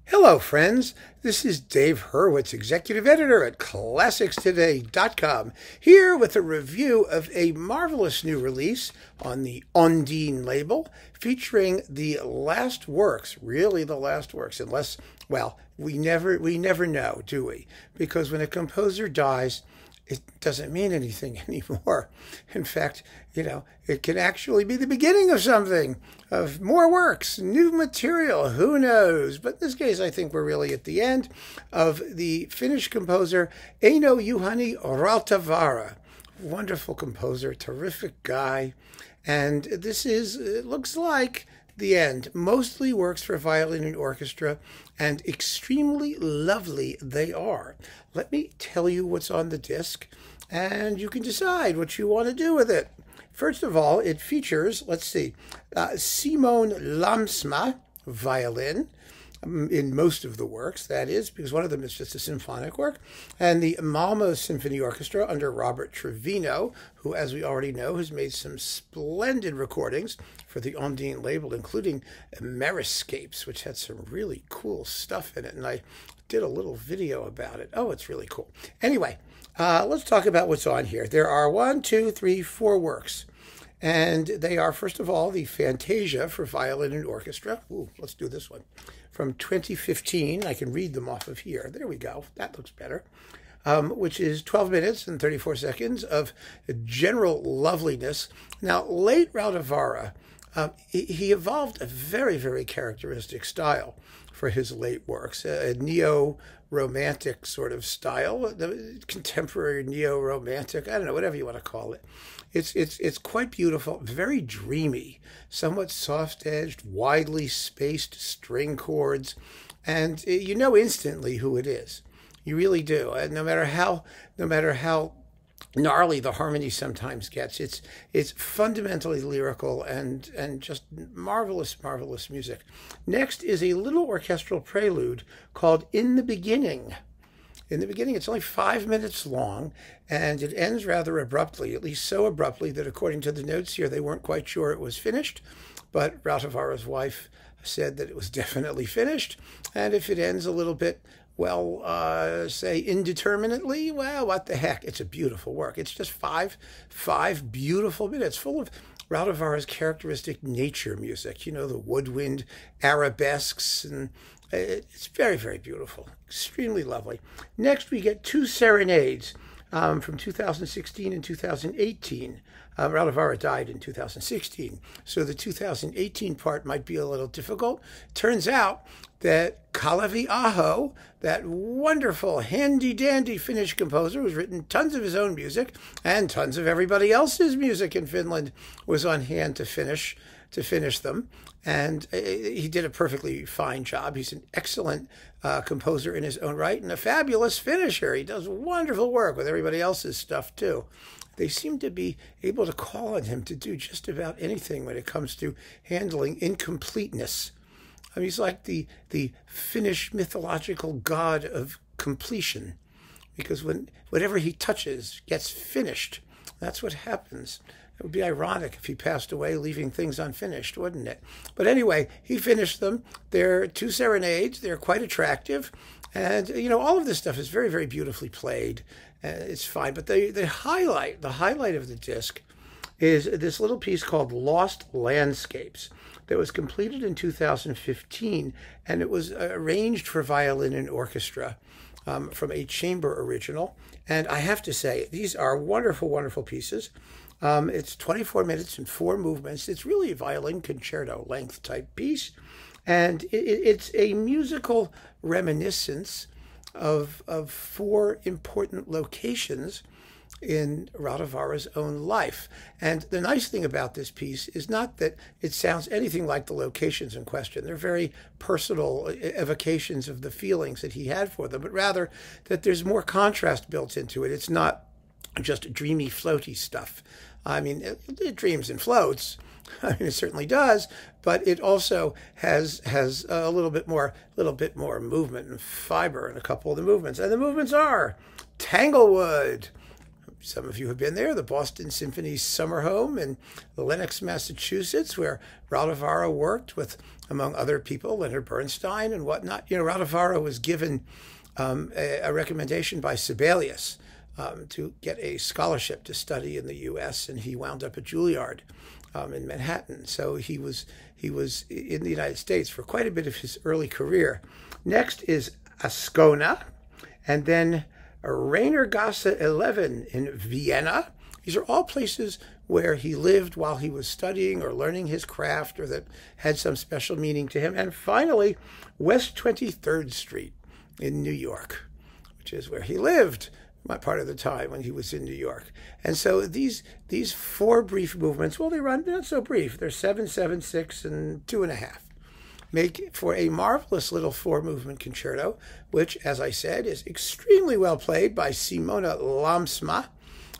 Hello, friends. This is Dave Hurwitz, executive editor at ClassicsToday.com, here with a review of a marvelous new release on the Ondine label, featuring the last works, really the last works, unless, well, we never know, do we? Because when a composer dies, it doesn't mean anything anymore. In fact, it can actually be the beginning of something, of more works, new material, who knows? But in this case, I think we're really at the end of the Finnish composer Eino Juhani Rautavaara. Wonderful composer, terrific guy. And it looks like the end. Mostly works for violin and orchestra, and extremely lovely they are. Let me tell you what's on the disc, and you can decide what you want to do with it. First of all, it features, Simone Lamsma, violin, in most of the works, that is, because one of them is just a symphonic work, and the Malmö Symphony Orchestra under Robert Trevino, who, as we already know, has made some splendid recordings for the Ondine label, including Meriscapes, which had some really cool stuff in it, and I did a little video about it. Oh, it's really cool. Anyway, let's talk about what's on here. There are 4 works. And they are, first of all, the Fantasia for violin and orchestra. Ooh, let's do this one. From 2015. I can read them off of here. There we go. That looks better. Which is 12 minutes and 34 seconds of general loveliness. Now, late Rautavaara, he evolved a very, very characteristic style for his late works, a neo-romantic sort of style, the contemporary neo-romantic, I don't know, whatever you want to call it. It's quite beautiful, very dreamy, somewhat soft-edged, widely spaced string chords, and you know instantly who it is. You really do. And no matter how gnarly the harmony sometimes gets, it's fundamentally lyrical and just marvelous music. Next is a little orchestral prelude called In the Beginning. In the beginning, it's only 5 minutes long, and it ends rather abruptly, at least so abruptly that according to the notes here, they weren't quite sure it was finished, but Rautavaara's wife said that it was definitely finished, and if it ends a little bit, well, say indeterminately, well, what the heck? It's a beautiful work. It's just five beautiful minutes full of Rautavaara's characteristic nature music, the woodwind arabesques, and it's very, very beautiful, extremely lovely. Next, we get 2 Serenades from 2016 and 2018. Rautavaara died in 2016, so the 2018 part might be a little difficult. Turns out that Kalevi Aho, that wonderful, handy-dandy Finnish composer who's written tons of his own music and tons of everybody else's music in Finland, was on hand to finish them. And he did a perfectly fine job. He's an excellent composer in his own right and a fabulous finisher. He does wonderful work with everybody else's stuff, too. They seem to be able to call on him to do just about anything when it comes to handling incompleteness. I mean, he's like the Finnish mythological god of completion, because whatever he touches gets finished. That's what happens. It would be ironic if he passed away leaving things unfinished, wouldn't it? But anyway, he finished them. They're 2 serenades. They're quite attractive. And, all of this stuff is very, very beautifully played. It's fine. But the highlight of the disc is this little piece called Lost Landscapes that was completed in 2015, and it was arranged for violin and orchestra from a chamber original. And I have to say, these are wonderful, wonderful pieces. It's 24 minutes and 4 movements. It's really a violin concerto length type piece. And it's a musical reminiscence of 4 important locations in Rautavaara's own life. And the nice thing about this piece is not that it sounds anything like the locations in question. They're very personal evocations of the feelings that he had for them, but rather that there's more contrast built into it. It's not just dreamy, floaty stuff. I mean, it dreams and floats. I mean, it certainly does, but it also has a little bit more movement and fiber in a couple of the movements. And the movements are Tanglewood, some of you have been there, the Boston Symphony's summer home in Lenox, Massachusetts, where Rautavaara worked with, among other people, Leonard Bernstein and whatnot. You know, Rautavaara was given a recommendation by Sibelius to get a scholarship to study in the U.S., and he wound up at Juilliard in Manhattan. So he was in the United States for quite a bit of his early career. Next is Ascona, and then Rainergasse 11 in Vienna. These are all places where he lived while he was studying or learning his craft, or that had some special meaning to him. And finally, West 23rd Street in New York, which is where he lived part of the time when he was in New York. And so these four brief movements, well, they run not so brief. They're 7, 7, 6, and 2.5. Make for a marvelous little four-movement concerto, which, as I said, is extremely well played by Simone Lamsma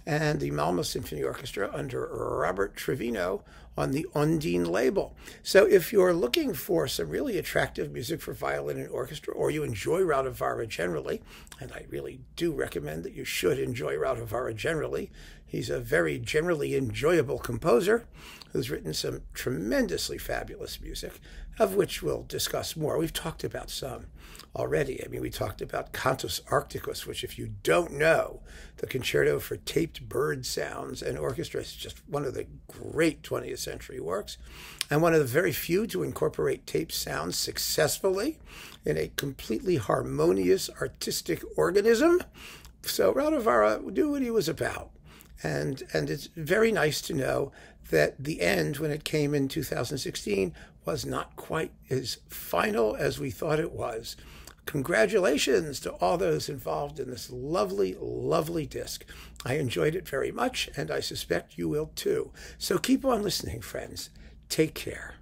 and the Malmö Symphony Orchestra under Robert Trevino on the Ondine label. So if you're looking for some really attractive music for violin and orchestra, or you enjoy Rautavaara generally, and I really do recommend that you should enjoy Rautavaara generally. He's a very generally enjoyable composer who's written some tremendously fabulous music, of which we'll discuss more. We've talked about some already. I mean, we talked about Cantus Arcticus, which, if you don't know, the concerto for taped bird sounds and orchestra, is just one of the great 20th century works, and one of the very few to incorporate taped sounds successfully in a completely harmonious artistic organism. So Rautavaara knew what he was about. And it's very nice to know that the end, when it came in 2016, was not quite as final as we thought it was. Congratulations to all those involved in this lovely, lovely disc. I enjoyed it very much, and I suspect you will too. So keep on listening, friends. Take care.